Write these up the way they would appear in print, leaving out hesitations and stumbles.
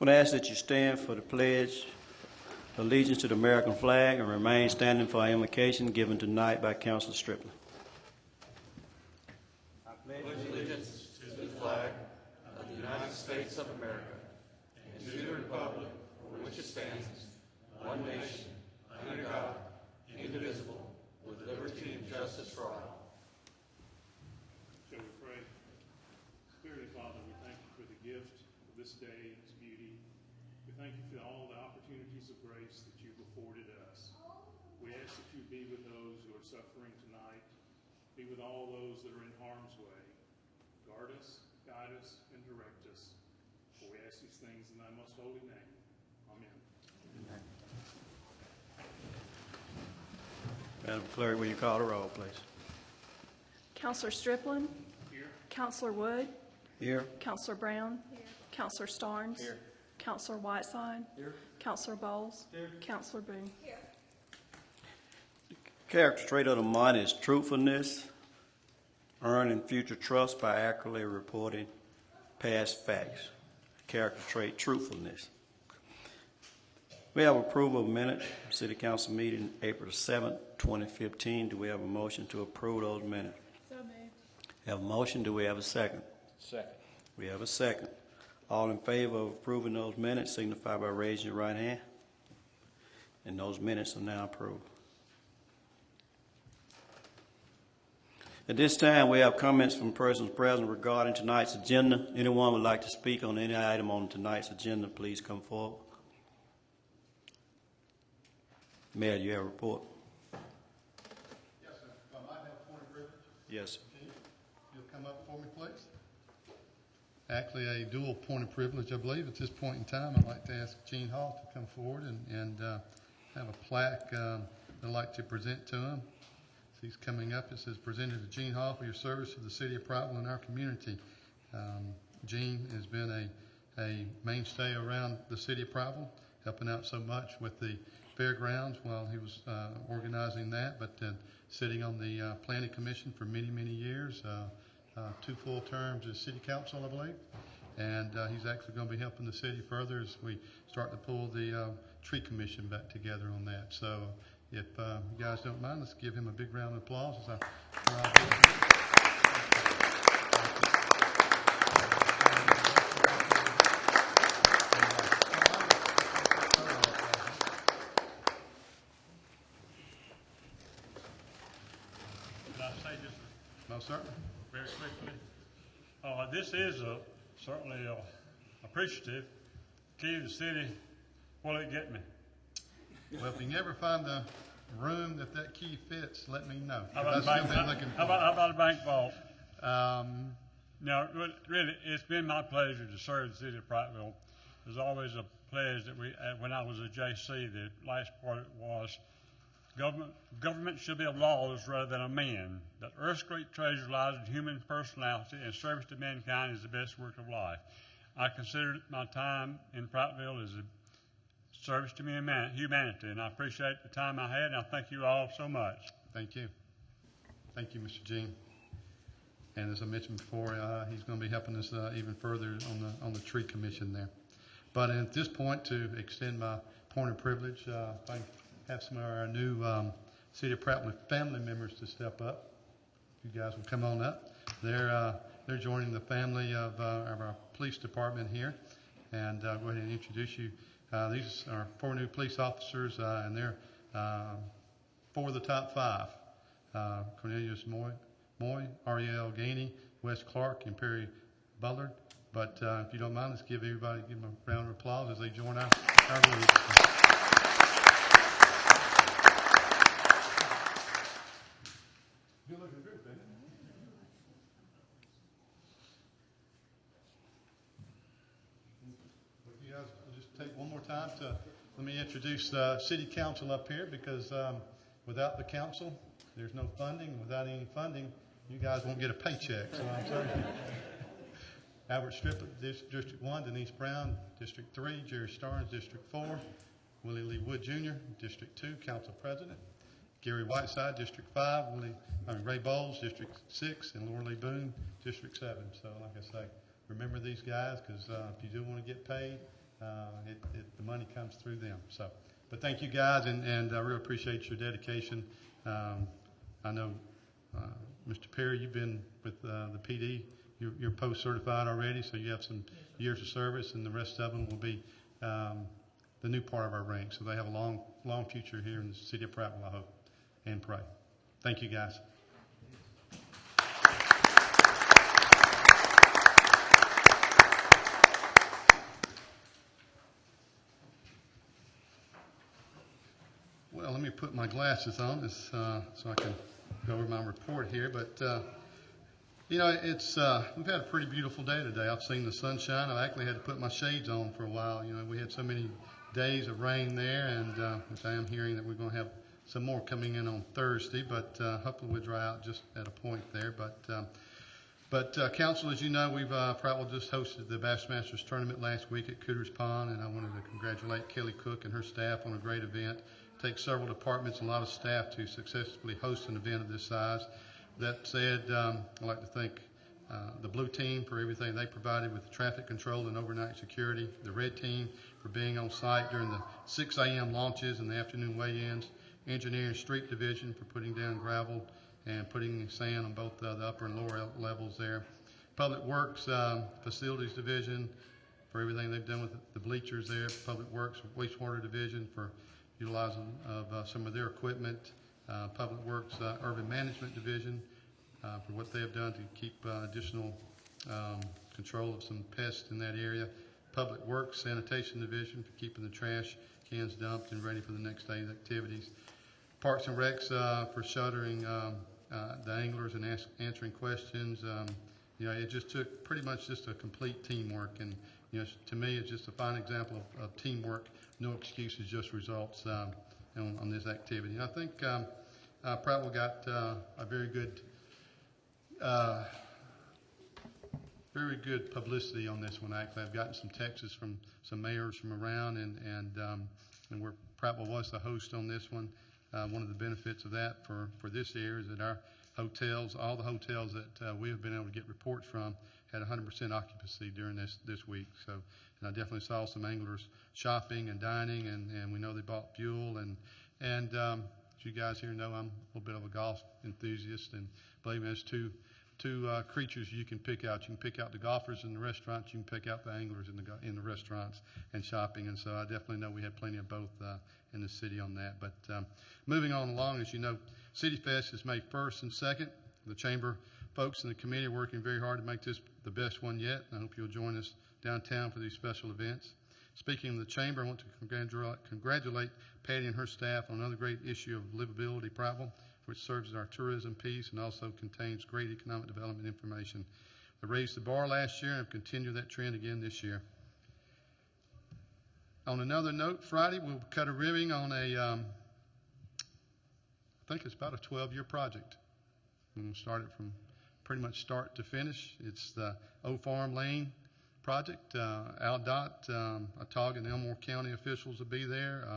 I'm going to ask that you stand for the pledge of allegiance to the American flag and remain standing for our invocation given tonight by Councilor Strickland. I pledge allegiance to the flag of the United States of America and to the republic for which it stands, one nation, under God, indivisible, with liberty and justice for all. Shall we pray? Spirit Father, we thank you for the gift of this day and its beauty. We thank you for all the opportunities of grace that you've afforded us. We ask that you be with those who are suffering tonight. Be with all those that are in harm's way. Guard us, guide us, and direct us. For we ask these things in thy most holy name. Amen. Madam Clerk, will you call the roll, please? Councilor Strickland? Here. Councilor Wood? Here. Councilor Brown? Here. Councilor Starnes? Here. Councilor Whiteside? Here. Councilor Bowles? Here. Councilor Boone? Here. The character trait of the month is truthfulness, earning future trust by accurately reporting past facts. Character trait, truthfulness. We have approval of minutes, City Council meeting April 7th, 2015. Do we have a motion to approve those minutes? So moved. Have a motion. Do we have a second? Second. We have a second. All in favor of approving those minutes signify by raising your right hand. And those minutes are now approved. At this time, we have comments from persons present regarding tonight's agenda. Anyone would like to speak on any item on tonight's agenda, please come forward. Mayor, you have a report? Yes, sir. I might have a point of privilege. Yes, sir. You'll come up for me, please. Actually, a dual point of privilege, I believe. At this point in time, I'd like to ask Gene Hall to come forward and have a plaque I'd like to present to him. So he's coming up. It says, presented to Gene Hall for your service to the city of Prattville and our community. Gene has been a mainstay around the city of Prattville, helping out so much with the fairgrounds while he was organizing that, but sitting on the planning commission for many, many years, 2 full terms as city council, I believe, and he's actually going to be helping the city further as we start to pull the tree commission back together on that. So if you guys don't mind, let's give him a big round of applause as certainly. Very quickly. This is certainly appreciative. Key to the city, will it get me? Well, if you never find the room that key fits, let me know. How about a bank vault? No, really, it's been my pleasure to serve the city of Prattville. There's always a pledge that when I was a JC, the last part was, Government should be of laws rather than of men. That earth's great treasure lies in human personality, and service to mankind is the best work of life. I consider my time in Prattville as a service to humanity, and I appreciate the time I had, and I thank you all so much. Thank you. Thank you, Mr. Gene. And as I mentioned before, he's going to be helping us even further on the tree commission there. But at this point, to extend my point of privilege, if I have some of our new City of Prattville family members to step up. You guys will come on up. They're joining the family of our police department here, and go ahead and introduce you. These are 4 new police officers, and they're 4 of the top 5. Cornelius Moy, Ariel Gainey, Wes Clark, and Perry Bullard. But if you don't mind, let's give them a round of applause as they join our group. Good looking group, isn't it? You guys will just take one more time to let me introduce the city council up here, because without the council, there's no funding. Without any funding, you guys won't get a paycheck. So I'm sorry. Albert Strickland, District 1, Denise Brown, District 3, Jerry Starnes, District 4, Willie Lee Wood Jr., District 2, Council President, Gary Whiteside, District 5, Ray Bowles, District 6, and Laura Lee Boone, District 7. So like I say, remember these guys, because if you do want to get paid, the money comes through them. So, but thank you guys, and I really appreciate your dedication. I know, Mr. Perry, you've been with the PD. You're post-certified already, so you have some years of service, and the rest of them will be the new part of our ranks. So they have a long future here in the city of Prattville, I hope, and pray. Thank you, guys. Well, let me put my glasses on so I can go over my report here. But, you know, we've had a pretty beautiful day today. I've seen the sunshine. I actually had to put my shades on for a while. You know, we had so many days of rain there, and which I am hearing that we're going to have some more coming in on Thursday, but hopefully we'll dry out just at a point there. But Council, as you know, Prattville just hosted the Bassmasters Tournament last week at Cooter's Pond, and I wanted to congratulate Kelly Cook and her staff on a great event. It takes several departments and a lot of staff to successfully host an event of this size. That said, I'd like to thank the blue team for everything they provided with traffic control and overnight security, the red team for being on site during the 6 a.m. launches and the afternoon weigh-ins, engineering street division for putting down gravel and putting sand on both the upper and lower levels there, public works facilities division for everything they've done with the bleachers there, public works wastewater division for utilizing of some of their equipment, public works urban management division for what they have done to keep additional control of some pests in that area, public works sanitation division for keeping the trash cans dumped and ready for the next day's activities, Parks and Recs for shuttering the anglers and answering questions. You know, it just took pretty much just a complete teamwork, and you know, to me, it's just a fine example of teamwork. No excuses, just results on this activity. And I think Prattville got a very good publicity on this one. Actually, I've gotten some texts from some mayors from around, and where Prattville was the host on this one. One of the benefits of that for this year is that our hotels, all the hotels that we have been able to get reports from, had 100% occupancy during this week. So, and I definitely saw some anglers shopping and dining, and we know they bought fuel. And as you guys here know, I'm a little bit of a golf enthusiast, and believe me, there's two creatures you can pick out. You can pick out the golfers in the restaurants. You can pick out the anglers in the restaurants and shopping. And so I definitely know we had plenty of both in the city on that. But moving on along, as you know, City Fest is May 1st and 2nd. The Chamber folks and the committee are working very hard to make this the best one yet. I hope you'll join us downtown for these special events. Speaking of the Chamber, I want to congratulate Patty and her staff on another great issue of Livability Prattville, which serves as our tourism piece and also contains great economic development information. They raised the bar last year and have continued that trend again this year. On another note, Friday we'll cut a ribbon on I think it's about a 12-year project. We'll start it from pretty much start to finish. It's the Old Farm Lane project. AlDOT, Autauga and Elmore County officials will be there.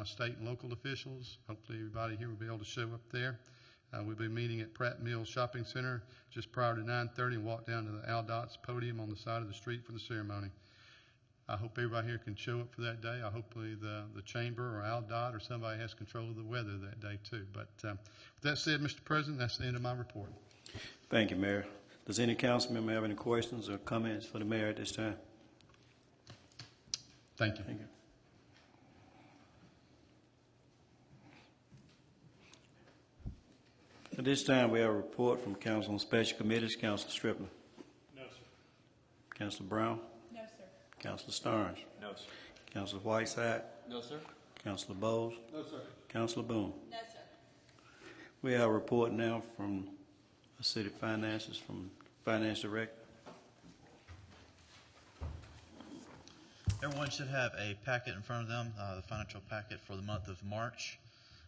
State and local officials. Hopefully everybody here will be able to show up there. We'll be meeting at Pratt Mills Shopping Center just prior to 9:30 and walk down to the AlDOT's podium on the side of the street for the ceremony. I hope everybody here can show up for that day. Hopefully the Chamber or AlDOT or somebody has control of the weather that day too. But with that said, Mr. President, that's the end of my report. Thank you, Mayor. Does any council member have any questions or comments for the mayor at this time? Thank you. Thank you. At this time, we have a report from Council on Special Committees. Councilor Striplin. No, sir. Councilor Brown. No, sir. Councilor Starnes. No, sir. Councilor Whiteside. No, sir. Councilor Bowles. No, sir. Councilor Boone. No, sir. We have a report now from the City Finances, from Finance Director. Everyone should have a packet in front of them, the financial packet for the month of March.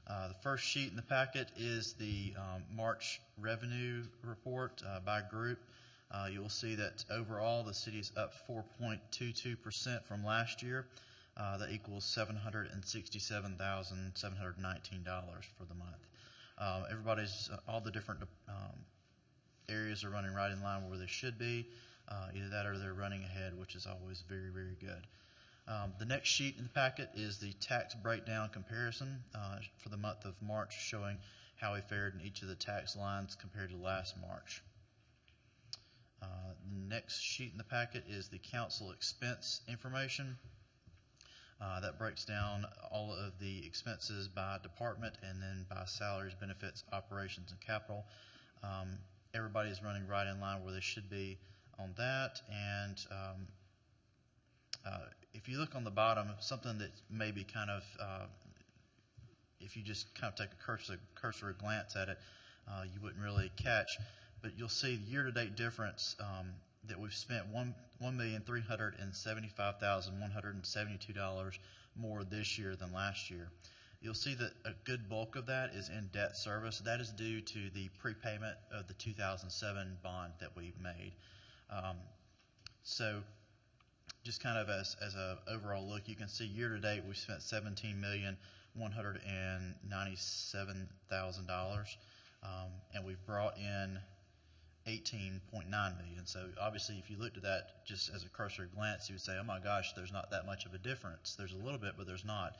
The first sheet in the packet is the March revenue report by group. You will see that overall the city is up 4.22% from last year. That equals $767,719 for the month. All the different areas are running right in line where they should be. Either that or they're running ahead, which is always very, very good. The next sheet in the packet is the tax breakdown comparison for the month of March, showing how we fared in each of the tax lines compared to last March. The next sheet in the packet is the council expense information. That breaks down all of the expenses by department and then by salaries, benefits, operations, and capital. Everybody is running right in line where they should be on that. And if you look on the bottom, something that maybe kind of, if you just kind of take a cursory glance at it, you wouldn't really catch. But you'll see the year-to-date difference that we've spent $1,375,172 more this year than last year. You'll see that a good bulk of that is in debt service. That is due to the prepayment of the 2007 bond that we made. So just kind of as an overall look, you can see year-to-date we've spent $17,197,000, and we've brought in $18.9 million. So obviously, if you looked at that just as a cursory glance, you would say, "Oh my gosh, there's not that much of a difference." There's a little bit, but there's not.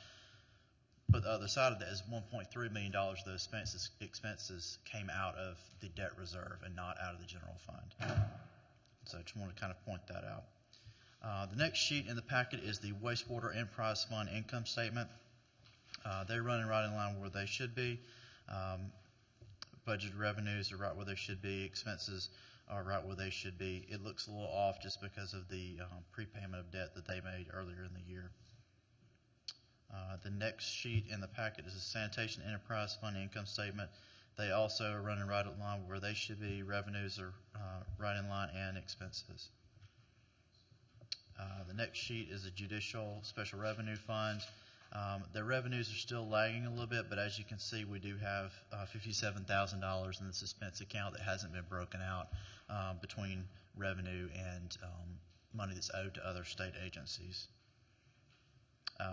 But the other side of that is $1.3 million of those expenses came out of the debt reserve and not out of the general fund. So I just want to kind of point that out. The next sheet in the packet is the wastewater enterprise fund income statement. They're running right in line where they should be. Budgeted revenues are right where they should be. Expenses are right where they should be. It looks a little off just because of the prepayment of debt that they made earlier in the year. The next sheet in the packet is the sanitation enterprise fund income statement. They also are running right in line where they should be. Revenues are right in line, and expenses. The next sheet is the judicial special revenue fund. Their revenues are still lagging a little bit, but as you can see, we do have $57,000 in the suspense account that hasn't been broken out between revenue and money that's owed to other state agencies.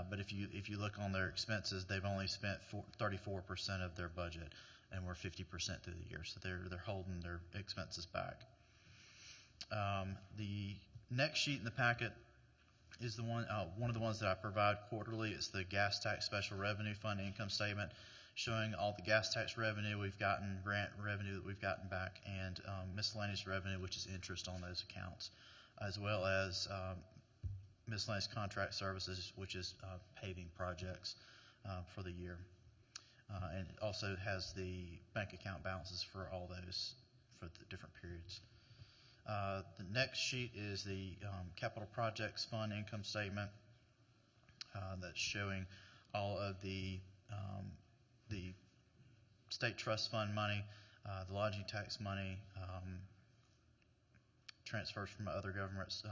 But if you look on their expenses, they've only spent 34% of their budget, and we're 50% through the year, so they're holding their expenses back. The next sheet in the packet is the one of the ones that I provide quarterly. It's the gas tax special revenue fund income statement, showing all the gas tax revenue we've gotten, grant revenue that we've gotten back, and miscellaneous revenue, which is interest on those accounts, as well as miscellaneous contract services, which is paving projects for the year. And it also has the bank account balances for all those for the different periods. The next sheet is the capital projects fund income statement that's showing all of the state trust fund money, the lodging tax money, transfers from other government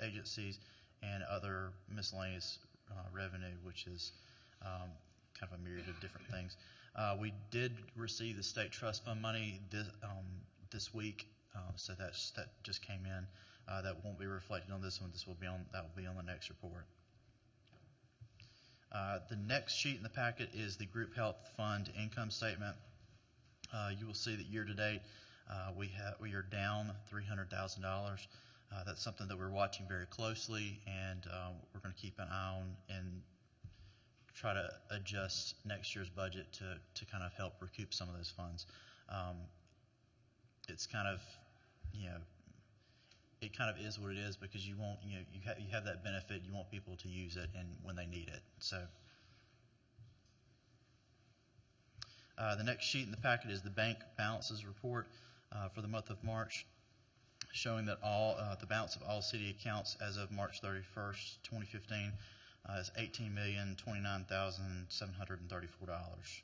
agencies, and other miscellaneous revenue, which is kind of a myriad of different things. We did receive the state trust fund money this week. So that just came in. That won't be reflected on this one. That will be on the next report. The next sheet in the packet is the group health fund income statement. You will see that year to date we are down $300,000. That's something that we're watching very closely, and we're going to keep an eye on and try to adjust next year's budget to kind of help recoup some of those funds. It's kind of, it kind of is what it is, because you won't, you have that benefit. You want people to use it and when they need it. So the next sheet in the packet is the bank balances report for the month of March, showing that all the balance of all city accounts as of March 31st, 2015 is $18,029,734.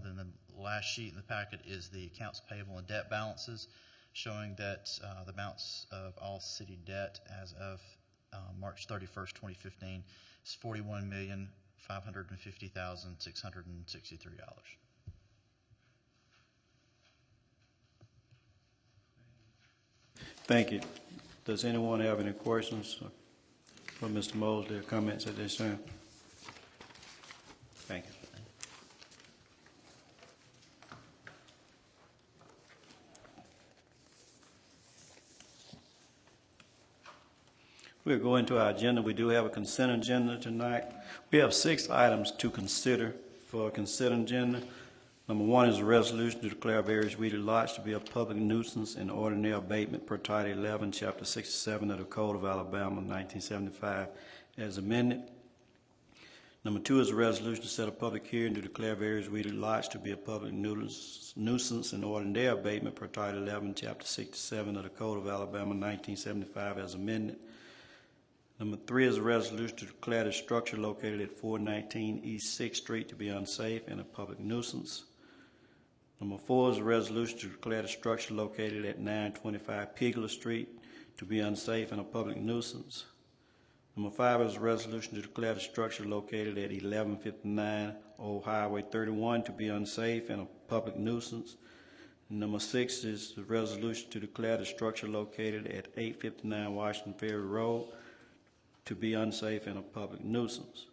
Then the last sheet in the packet is the accounts payable and debt balances, showing that the balance of all city debt as of March 31st, 2015 is $41,550,663. Thank you. Does anyone have any questions for Mr. Mosley or comments at this time? Thank you. We'll go into our agenda. We do have a consent agenda tonight. We have 6 items to consider for a consent agenda. Number 1 is a resolution to declare various weedy lots to be a public nuisance and ordinary abatement per Title 11, Chapter 67 of the Code of Alabama, 1975, as amended. Number 2 is a resolution to set a public hearing to declare various weedy lots to be a public nuisance and ordinary abatement per Title 11, Chapter 67 of the Code of Alabama, 1975, as amended. Number 3 is a resolution to declare the structure located at 419 East 6th Street to be unsafe and a public nuisance. Number 4 is a resolution to declare the structure located at 925 Pigler Street to be unsafe and a public nuisance. Number 5 is a resolution to declare the structure located at 1159 Old Highway 31 to be unsafe and a public nuisance. Number 6 is the resolution to declare the structure located at 859 Washington Ferry Road to be unsafe and a public nuisance.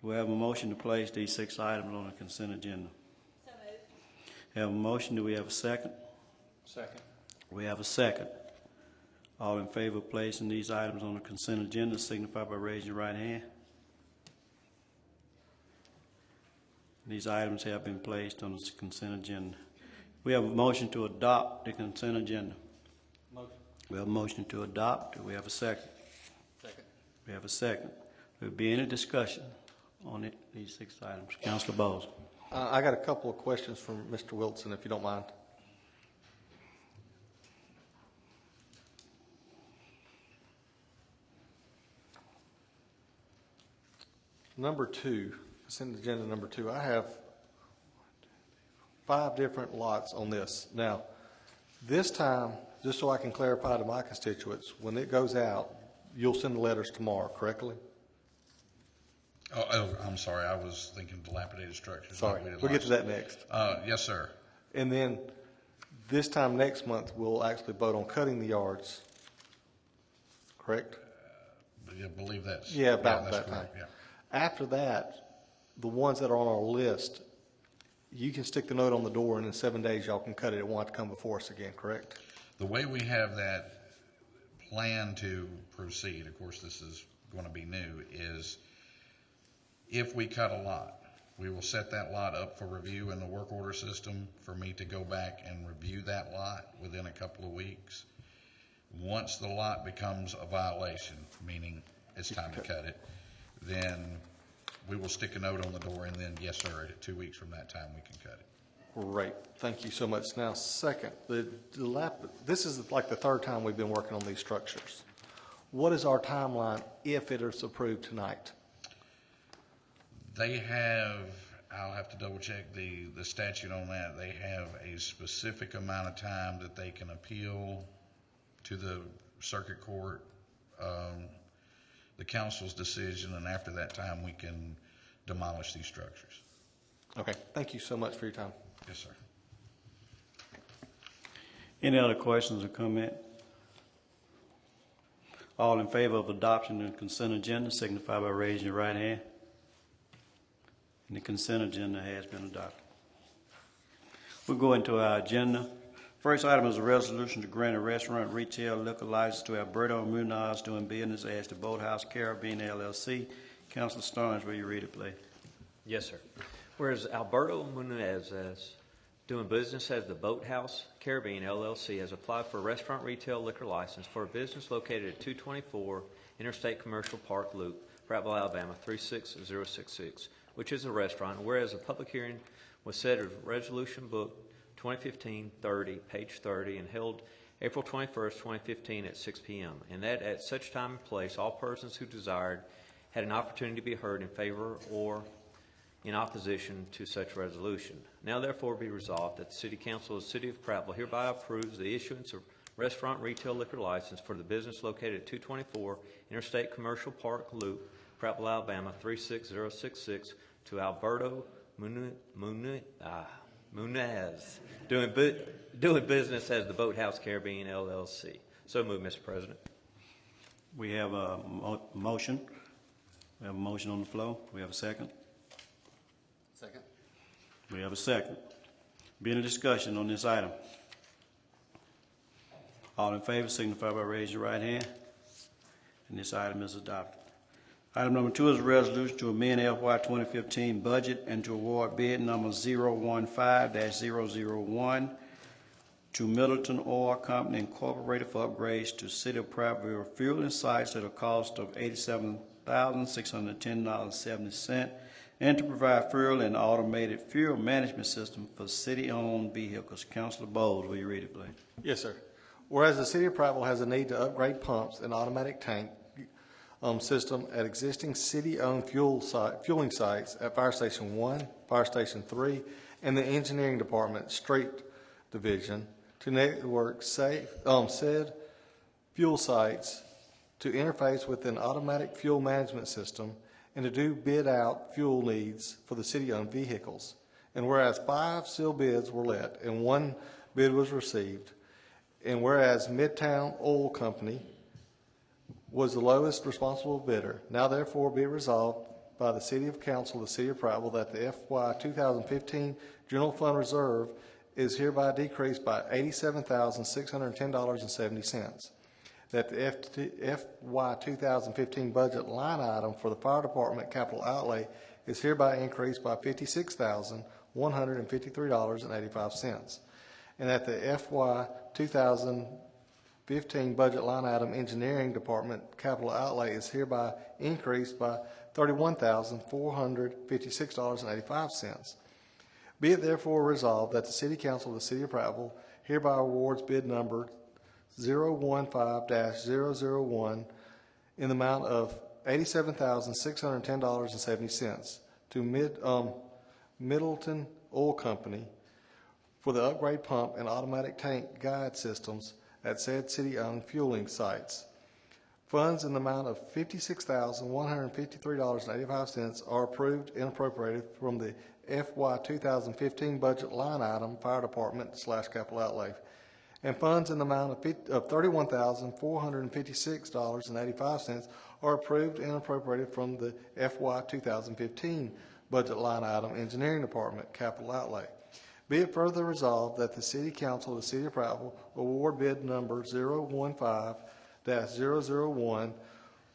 Do we have a motion to place these 6 items on the consent agenda? So moved. Have a motion. Do we have a second? Second. We have a second. All in favor of placing these items on the consent agenda signify by raising your right hand. These items have been placed on the consent agenda. We have a motion to adopt the consent agenda. Motion. We have a motion to adopt. Do we have a second? Second. We have a second. Will there be any discussion on these 6 items? Councilor Bowles. I got a couple of questions from Mr. Wilson, if you don't mind. Number 2, consent agenda number 2, I have 5 different lots on this. Now, this time, just so I can clarify to my constituents, when it goes out, you'll send the letters tomorrow, correctly? Oh, I'm sorry. I was thinking dilapidated structures. Sorry, we'll get to that next. Yes, sir. And then this time next month, we'll actually vote on cutting the yards, correct? I believe that's. Yeah, about that's that time. correct, yeah. After that, the ones that are on our list, you can stick the note on the door, and in 7 days, y'all can cut it. It won't have to come before us again, correct? The way we have that plan to proceed, of course, this is going to be new, is if we cut a lot, we will set that lot up for review in the work order system for me to go back and review that lot within a couple of weeks. Once the lot becomes a violation, meaning it's time to cut it, then we will stick a note on the door, and then, yes, sir, at 2 weeks from that time, we can cut it. Great. Thank you so much. Now, second, this is like the 3rd time we've been working on these structures. What is our timeline if it is approved tonight? They have, I'll have to double check the statute on that. They have a specific amount of time that they can appeal to the circuit court, the council's decision, and after that time, we can demolish these structures. Okay. Thank you so much for your time. Yes, sir. Any other questions or comment? All in favor of adoption of the consent agenda signify by raising your right hand. And the consent agenda has been adopted. We'll go into our agenda. First item is a resolution to grant a restaurant retail liquor license to Alberto Munoz doing business as the Boathouse Caribbean LLC. Councilor Starnes, will you read it, please? Yes, sir. Whereas Alberto Munoz is doing business as the Boathouse Caribbean LLC has applied for a restaurant retail liquor license for a business located at 224 Interstate Commercial Park Loop, Prattville, Alabama 36066, which is a restaurant. Whereas a public hearing was set as Resolution Book 2015-30, page 30, and held April 21st, 2015 at 6 p.m., and that at such time and place, all persons who desired had an opportunity to be heard in favor or in opposition to such resolution. Now therefore be resolved that the City Council of the City of Prattville hereby approves the issuance of restaurant retail liquor license for the business located at 224 Interstate Commercial Park Loop, Prattville, Alabama 36066 to Alberto Munez, doing business as the Boathouse Caribbean LLC. So moved, Mr. President. We have a motion. We have a motion on the floor. We have a second. Second. We have a second. Be any discussion on this item? All in favor signify by raising your right hand. and this item is adopted. Item number 2 is a resolution to amend FY 2015 budget and to award bid number 015-001 to Middleton Oil Company Incorporated for upgrades to City of Prattville fueling sites at a cost of $87,610.70 and to provide fuel and automated fuel management system for city-owned vehicles. Councilor Bowles, will you read it, please? Yes, sir. Whereas the City of Prattville has a need to upgrade pumps and automatic tank system at existing city-owned fueling sites at Fire Station 1, Fire Station 3, and the Engineering Department Street Division to network said fuel sites to interface with an automatic fuel management system and to do bid out fuel needs for the city-owned vehicles. And whereas 5 sealed bids were let and 1 bid was received, and whereas Midtown Oil Company was the lowest responsible bidder, now therefore be resolved by the City of Council of the City of Prattville that the FY 2015 General Fund Reserve is hereby decreased by $87,610.70. That the FY 2015 budget line item for the Fire Department capital outlay is hereby increased by $56,153.85. And that the FY 2015 budget line item Engineering Department capital outlay is hereby increased by $31,456.85. Be it therefore resolved that the City Council of the City of Prattville hereby awards bid number 015-001 in the amount of $87,610.70 to Middleton Oil Company for the upgrade pump and automatic tank guide systems at said city-owned fueling sites. Funds in the amount of $56,153.85 are approved and appropriated from the FY 2015 budget line item Fire Department / capital outlay. And funds in the amount of $31,456.85 are approved and appropriated from the FY 2015 budget line item Engineering Department capital outlay. Be it further resolved that the City Council of the City of Prattville award bid number 015-001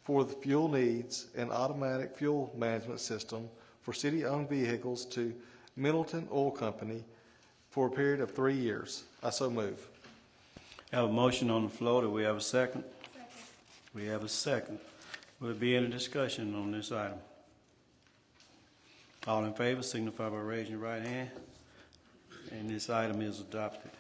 for the fuel needs and automatic fuel management system for city-owned vehicles to Middleton Oil Company for a period of 3 years. I so move. I have a motion on the floor. Do we have a second? Second. We have a second. Will there be any discussion on this item? All in favor signify by raising your right hand. And this item is adopted.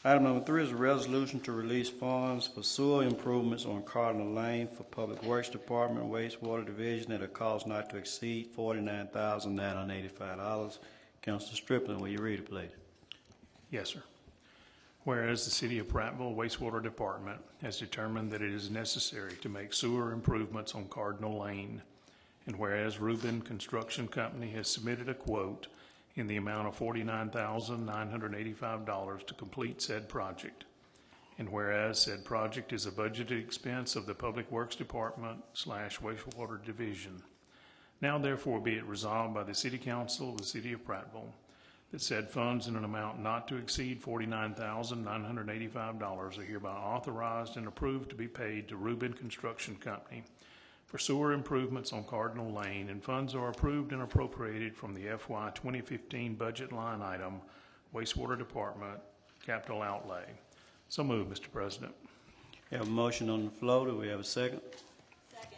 Item number 3 is a resolution to release funds for sewer improvements on Cardinal Lane for Public Works Department Wastewater Division at a cost not to exceed $49,985. Councilor Strickland, will you read it, please? Yes, sir. Whereas the City of Prattville Wastewater Department has determined that it is necessary to make sewer improvements on Cardinal Lane, and whereas Rubin Construction Company has submitted a quote in the amount of $49,985 to complete said project, and whereas said project is a budgeted expense of the Public Works Department / Wastewater Division, now therefore be it resolved by the City Council of the City of Prattville that said funds in an amount not to exceed $49,985 are hereby authorized and approved to be paid to Rubin Construction Company for sewer improvements on Cardinal Lane, and funds are approved and appropriated from the FY 2015 budget line item, Wastewater Department, capital outlay. So move, Mr. President. We have a motion on the floor. Do we have a second? Second.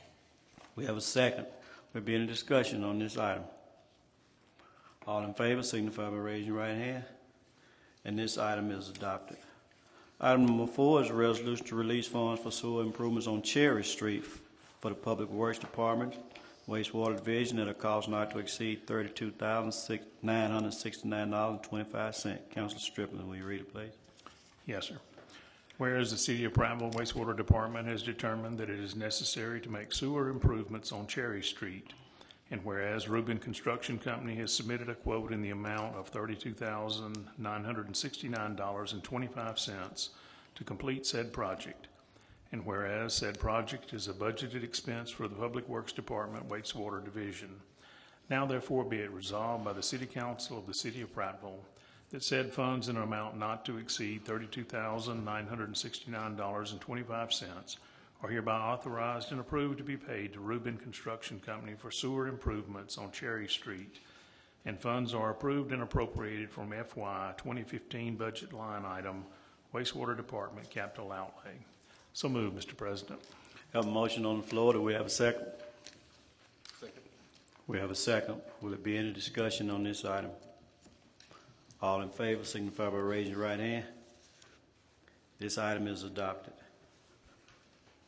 We have a second. Will there be any discussion on this item? All in favor signify by raising your right hand. And this item is adopted. Item number 4 is a resolution to release funds for sewer improvements on Cherry Street for the Public Works Department, Wastewater Division at a cost not to exceed $32,969.25. Councilor Strickland, will you read it, please? Yes, sir. Whereas the City of Prattville Wastewater Department has determined that it is necessary to make sewer improvements on Cherry Street, and whereas Rubin Construction Company has submitted a quote in the amount of $32,969.25 to complete said project, and whereas said project is a budgeted expense for the Public Works Department Wastewater Division, now therefore be it resolved by the City Council of the City of Prattville that said funds in an amount not to exceed $32,969.25 are hereby authorized and approved to be paid to Rubin Construction Company for sewer improvements on Cherry Street, and funds are approved and appropriated from FY 2015 budget line item, Wastewater Department Capital Outlay. So moved, Mr. President. Have a motion on the floor. Do we have a second? Second. We have a second. Will there be any discussion on this item? All in favor signify by raising your right hand. This item is adopted.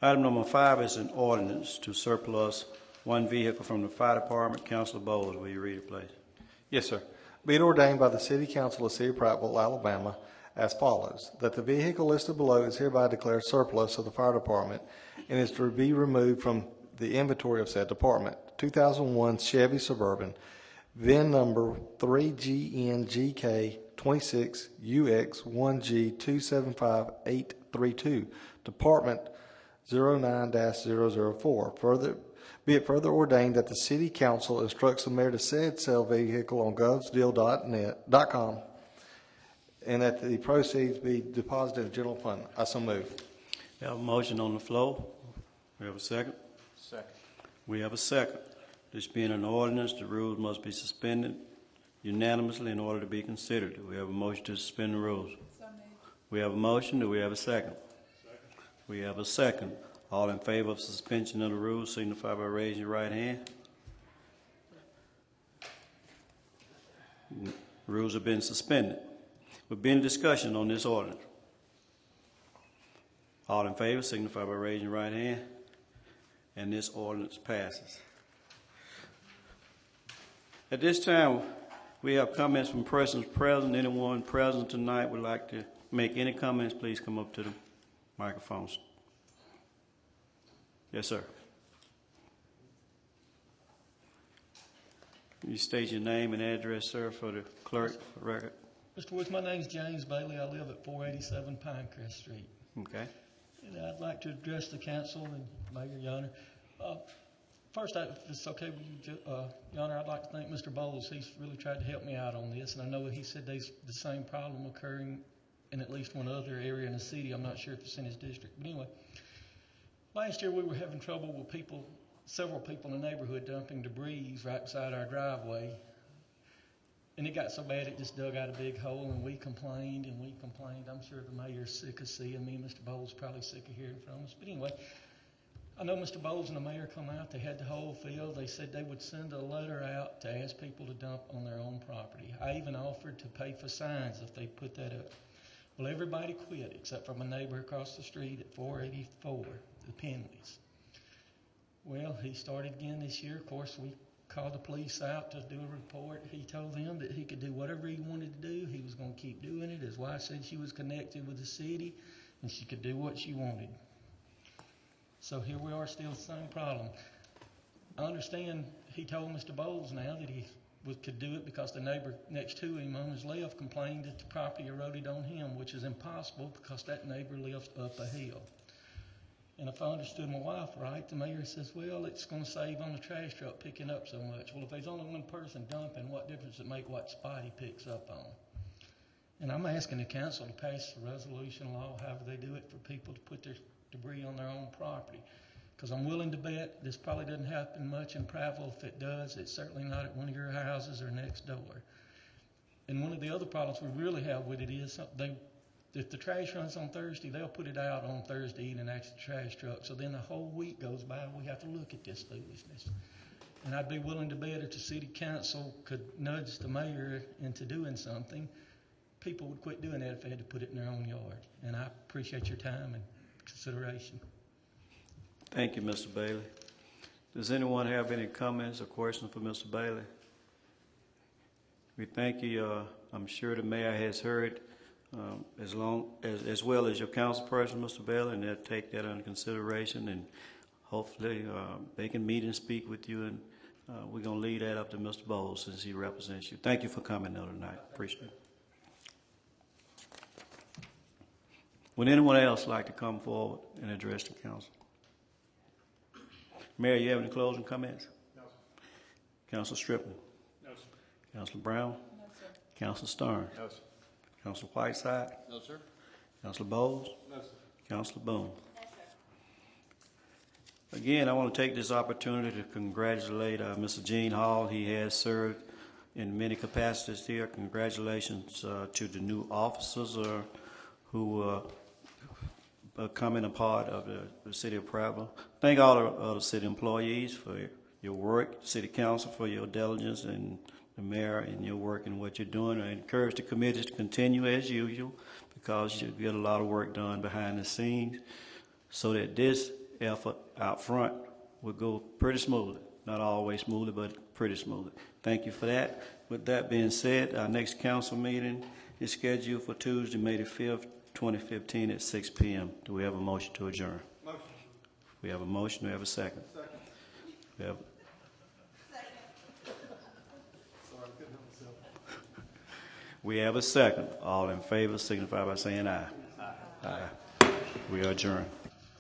Item number 5 is an ordinance to surplus one vehicle from the fire department. Councilor Bowles, will you read it, please? Yes, sir. Be it ordained by the City Council of the City of Prattville, Alabama, as follows, that the vehicle listed below is hereby declared surplus of the fire department and is to be removed from the inventory of said department. 2001 Chevy Suburban, VIN number 3GNGK26UX1G275832, Department 09-004. Be it further ordained that the City Council instructs the mayor to sell vehicle on govsdeal.com and that the proceeds be deposited in the general fund. I so move. We have a motion on the floor. We have a second. Second. We have a second. This being an ordinance, the rules must be suspended unanimously in order to be considered. Do we have a motion to suspend the rules? We have a motion. Do we have a second? Second. We have a second. All in favor of suspension of the rules signify by raising your right hand. Rules have been suspended. We've been in discussion on this ordinance. All in favor signify by raising your right hand. And this ordinance passes. At this time, we have comments from persons present. Anyone present tonight would like to make any comments, please come up to the microphones. Yes, sir. Can you state your name and address, sir, for the clerk for record? Mr. Woods, my name's James Bailey. I live at 487 Pinecrest Street. Okay. And I'd like to address the council and Mayor, Your Honor. First, if it's okay with you, Your Honor, I'd like to thank Mr. Bowles. He's really tried to help me out on this, and I know he said there's the same problem occurring in at least one other area in the city. I'm not sure if it's in his district. But anyway, last year we were having trouble with several people in the neighborhood dumping debris right beside our driveway. And it got so bad it just dug out a big hole, and we complained and we complained. I'm sure the mayor's sick of seeing me. Mr. Bowles probably sick of hearing from us. But anyway, I know Mr. Bowles and the mayor come out. They had the whole field. They said they would send a letter out to ask people to dump on their own property. I even offered to pay for signs if they put that up. Well, everybody quit except for my neighbor across the street at 484, the Penleys. Well, he started again this year. Of course, we called the police out to do a report. He told them that he could do whatever he wanted to do. He was going to keep doing it. His wife said she was connected with the city and she could do what she wanted. So here we are, still the same problem. I understand he told Mr. Bowles now that he could do it because the neighbor next to him on his left complained that the property eroded on him, which is impossible because that neighbor lives up a hill. And if I understood my wife right, the mayor says, well, it's going to save on the trash truck picking up so much. Well, if there's only one person dumping, what difference does it make what spot he picks up on? And I'm asking the council to pass a resolution law, however they do it, for people to put their debris on their own property. Because I'm willing to bet this probably doesn't happen much in Prattville. If it does, it's certainly not at one of your houses or next door. And one of the other problems we really have with it is if the trash runs on Thursday, they'll put it out on Thursday evening after the trash truck. So then the whole week goes by and we have to look at this foolishness. And I'd be willing to bet if the city council could nudge the mayor into doing something, people would quit doing that if they had to put it in their own yard. And I appreciate your time and consideration. Thank you, Mr. Bailey. Does anyone have any comments or questions for Mr. Bailey? We thank you. I'm sure the mayor has heard as well as your council person, Mr. Bailey, and they'll take that under consideration, and hopefully they can meet and speak with you, and we're going to leave that up to Mr. Bowles since he represents you. Thank you for coming out tonight. Appreciate it. Would anyone else like to come forward and address the council? Mayor, you have any closing comments? No, sir. Councilor Strickland? No, sir. Councilor Brown? No, sir. Councilor Starnes? No, sir. Councilor Whiteside? No, sir. Councilor Bowles? No, sir. Councilor Boone? No, sir. again, I want to take this opportunity to congratulate Mr. Gene Hall. He has served in many capacities here. Congratulations to the new officers who are coming a part of the city of Prattville. Thank all the city employees for your work, city council for your diligence, and the mayor and your work and what you're doing. I encourage the committees to continue as usual because you get a lot of work done behind the scenes so that this effort out front will go pretty smoothly. Not always smoothly, but pretty smoothly. Thank you for that. With that being said, our next council meeting is scheduled for Tuesday, May the 5th, 2015 at 6 p.m. Do we have a motion to adjourn? Motion. We have a motion. Do we have a second? Second. We have, Sorry, I couldn't help myself. we have a second. All in favor signify by saying aye. Aye. We are adjourned.